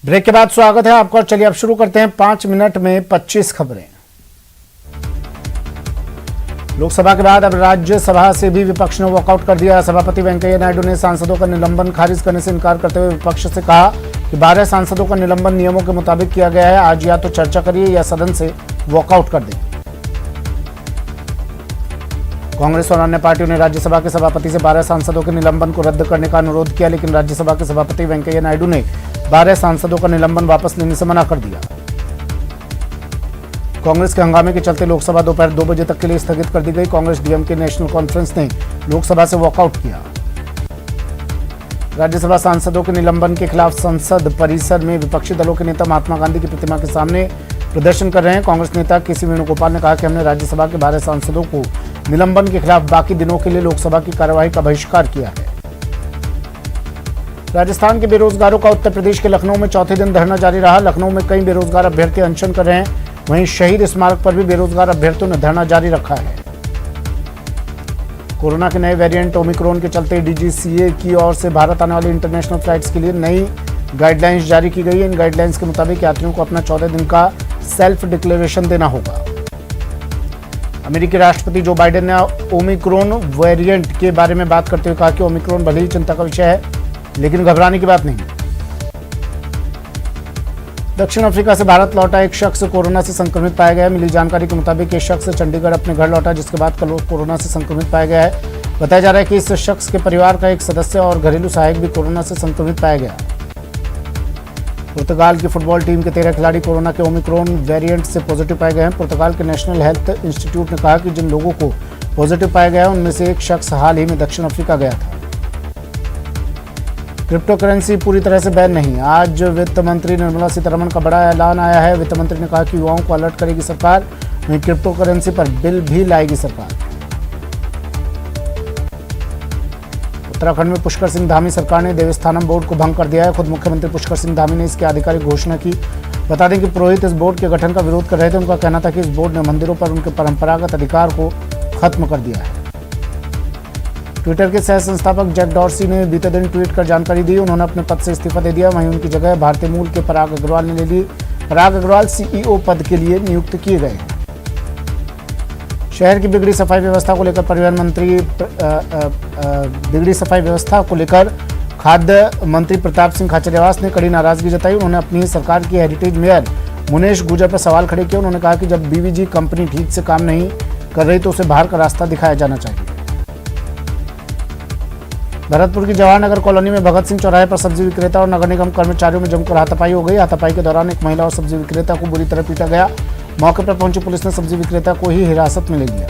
Break के बाद स्वागत है आपका। चलिए अब शुरू करते हैं 5 मिनट में 25 खबरें। लोकसभा के बाद अब राज्यसभा से भी विपक्ष ने वॉकआउट कर दिया। सभापति वेंकैया नायडू ने सांसदों का निलंबन खारिज करने से इनकार करते हुए विपक्ष से कहा कि 12 सांसदों का निलंबन नियमों के मुताबिक किया गया है। आज या तो चर्चा करिए या सदन से वॉकआउट कर दें। कांग्रेस और अन्य पार्टियों ने राज्यसभा के सभापति से 12 सांसदों के निलंबन को रद्द करने का अनुरोध किया, लेकिन राज्यसभा के सभापति वेंकैया नायडू ने 12 सांसदों का निलंबन वापस लेने से मना कर दिया। कांग्रेस के हंगामे के चलते लोकसभा दोपहर 2 बजे तक के लिए स्थगित कर दी गई। कांग्रेस डीएमके नेशनल कॉन्फ्रेंस ने लोकसभा से वॉकआउट किया। राज्यसभा सांसदों के निलंबन के खिलाफ संसद परिसर में विपक्षी दलों के नेता महात्मा गांधी की प्रतिमा के सामने प्रदर्शन कर रहे हैं। कांग्रेस नेता केसी वेणुगोपाल ने कहा कि हमने राज्यसभा के 12 सांसदों को निलंबन के खिलाफ बाकी दिनों के लिए लोकसभा की कार्यवाही का बहिष्कार किया है। राजस्थान के बेरोजगारों का उत्तर प्रदेश के लखनऊ में चौथे दिन धरना जारी रहा। लखनऊ में कई बेरोजगार अभ्यर्थी अनशन कर रहे हैं। वहीं शहीद स्मारक पर भी बेरोजगार अभ्यर्थियों ने धरना जारी रखा है। कोरोना के नए वेरिएंट ओमिक्रॉन के चलते डीजीसीए की ओर से भारत आने वाली इंटरनेशनल फ्लाइट्स के लिए नई गाइडलाइंस जारी की गई है। इन गाइडलाइंस के मुताबिक यात्रियों को अपना 14 दिन का सेल्फ डिक्लेरेशन देना होगा। अमेरिकी राष्ट्रपति जो बाइडेन ने ओमिक्रॉन वेरिएंट के बारे में बात करते हुए कहा कि ओमिक्रॉन भले ही चिंता का विषय है, लेकिन घबराने की बात नहीं। दक्षिण अफ्रीका से भारत लौटा एक शख्स कोरोना से संक्रमित पाया गया है। मिली जानकारी के मुताबिक ये शख्स चंडीगढ़ अपने घर लौटा, जिसके बाद कल कोरोना से संक्रमित पाया गया है। बताया जा रहा है कि इस शख्स के परिवार का एक सदस्य और घरेलू सहायक भी कोरोना से संक्रमित पाया गया। पुर्तगाल की फुटबॉल टीम के 13 खिलाड़ी कोरोना के ओमिक्रॉन वेरिएंट से पॉजिटिव पाए गए हैं। पुर्तगाल के नेशनल हेल्थ इंस्टीट्यूट ने कहा कि जिन लोगों को पॉजिटिव पाया गया है उनमें से एक शख्स हाल ही में दक्षिण अफ्रीका गया था। क्रिप्टो करेंसी पूरी तरह से बैन नहीं। आज वित्त मंत्री निर्मला सीतारमण का बड़ा ऐलान आया है। वित्त मंत्री ने कहा कि युवाओं को अलर्ट करेगी सरकार, वहीं क्रिप्टो करेंसी पर बिल भी लाएगी सरकार। उत्तराखंड में पुष्कर सिंह धामी सरकार ने देवस्थानम बोर्ड को भंग कर दिया है। खुद मुख्यमंत्री पुष्कर सिंह धामी ने इसकी आधिकारिक घोषणा की। बता दें कि पुरोहित इस बोर्ड के गठन का विरोध कर रहे थे। उनका कहना था कि इस बोर्ड ने मंदिरों पर उनके परंपरागत अधिकार को खत्म कर दिया है। ट्विटर के सह संस्थापक जैक डॉर्सी ने बीते दिन ट्वीट कर जानकारी दी। उन्होंने अपने पद से इस्तीफा दे दिया। वहीं उनकी जगह भारतीय मूल के पराग अग्रवाल ने ले ली। पराग अग्रवाल सीईओ पद के लिए नियुक्त किए गए हैं। शहर की बिगड़ी सफाई व्यवस्था को लेकर परिवहन मंत्री बिगड़ी सफाई व्यवस्था को लेकर खाद्य मंत्री प्रताप सिंह खाचरियावास ने कड़ी नाराजगी जताई। उन्होंने अपनी सरकार की हेरिटेज मेयर मुनेश गुर्जर पर सवाल खड़े किए। उन्होंने कहा कि जब बीवीजी कंपनी ठीक से काम नहीं कर रही तो उसे बाहर का रास्ता दिखाया जाना चाहिए। भरतपुर की जवाहर नगर कॉलोनी में भगत सिंह चौराहे पर सब्जी विक्रेता और नगर निगम कर्मचारियों में जमकर हाथापाई हो गई। हाथापाई के दौरान एक महिला और सब्जी विक्रेता को बुरी तरह पीटा गया। मौके पर पहुंची पुलिस ने सब्जी विक्रेता को ही हिरासत में ले लिया।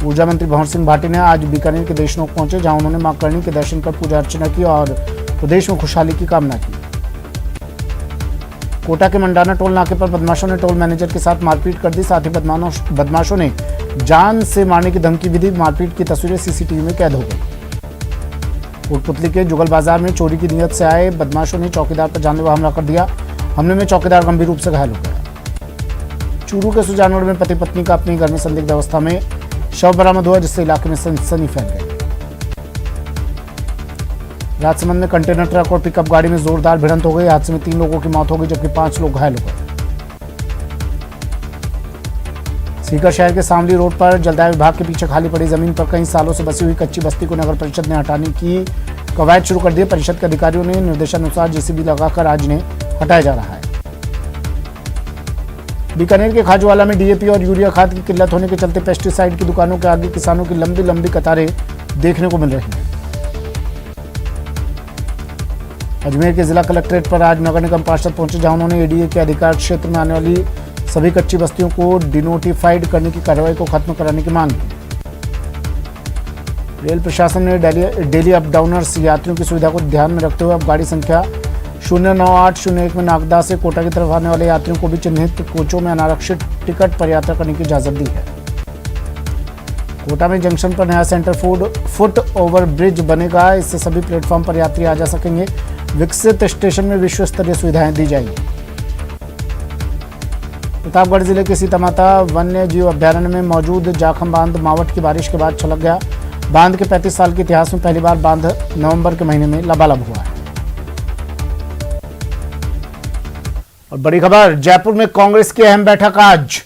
ऊर्जा मंत्री भंवर सिंह भाटी ने आज बीकानेर के देशनोक पहुंचे, जहां उन्होंने मां करणी के दर्शन कर पूजा अर्चना की और प्रदेश में खुशहाली की कामना की। कोटा के मंडाना टोल नाके पर बदमाशों ने टोल मैनेजर के साथ मारपीट कर दी। साथ ही बदमाशों ने जान से मारने की धमकी भी दी। मारपीट की तस्वीरें सीसीटीवी में कैद हो गई। कोटपुतली के जुगल बाजार में चोरी की नीयत से आए बदमाशों ने चौकीदार पर जानलेवा हमला कर दिया। हमले में चौकीदार गंभीर रूप से घायल हो गया। चूरू के सुजानगढ़ में पति पत्नी का अपने घर में संदिग्ध अवस्था में शव बरामद हुआ, जिससे इलाके में सनसनी फैल गई। राजसमंद में कंटेनर ट्रक और पिकअप गाड़ी में जोरदार भिड़ंत हो गई। हादसे में 3 लोगों की मौत हो गई, जबकि 5 लोग घायल हो गए। सीकर शहर के सांवली रोड पर जलदाय विभाग के पीछे खाली पड़ी जमीन पर कई सालों से बसी हुई कच्ची बस्ती को नगर परिषद ने हटाने की कवायद शुरू कर दी। परिषद के अधिकारियों ने निर्देशानुसार जेसीबी लगाकर आज इन्हें हटाया जा रहा है। बीकानेर के खाजूवाला में डीएपी और यूरिया खाद की किल्लत होने के चलते पेस्टिसाइड की दुकानों के आगे किसानों की लंबी लंबी कतारें देखने को मिल रही हैं। अजमेर के जिला कलेक्ट्रेट पर आज नगर निगम पार्षद पहुंचे, जहां उन्होंने एडीए के अधिकार क्षेत्र में आने वाली सभी कच्ची बस्तियों को डिनोटिफाइड करने की कार्रवाई को खत्म कराने की मांग की। रेल प्रशासन ने डेली अप डाउनर्स यात्रियों की सुविधा को ध्यान में रखते हुए अब गाड़ी संख्या 09801 में नागदा से कोटा की तरफ आने वाले यात्रियों को भी चिन्हित कोचों में अनारक्षित टिकट पर यात्रा करने की इजाजत दी है। कोटा में जंक्शन पर नया सेंटर फुट ओवर ब्रिज बनेगा। इससे सभी प्लेटफॉर्म पर यात्री आ जा सकेंगे। विकसित स्टेशन में विश्व स्तरीय सुविधाएं दी जाएंगी। प्रतापगढ़ जिले के सीतामाता वन्य जीव अभ्यारण्य में मौजूद जाखम बांध मावठ की बारिश के बाद छलक गया। बांध के 35 साल के इतिहास में पहली बार बांध नवंबर के महीने में लबालब हुआ है। और बड़ी खबर, जयपुर में कांग्रेस की अहम बैठक आज।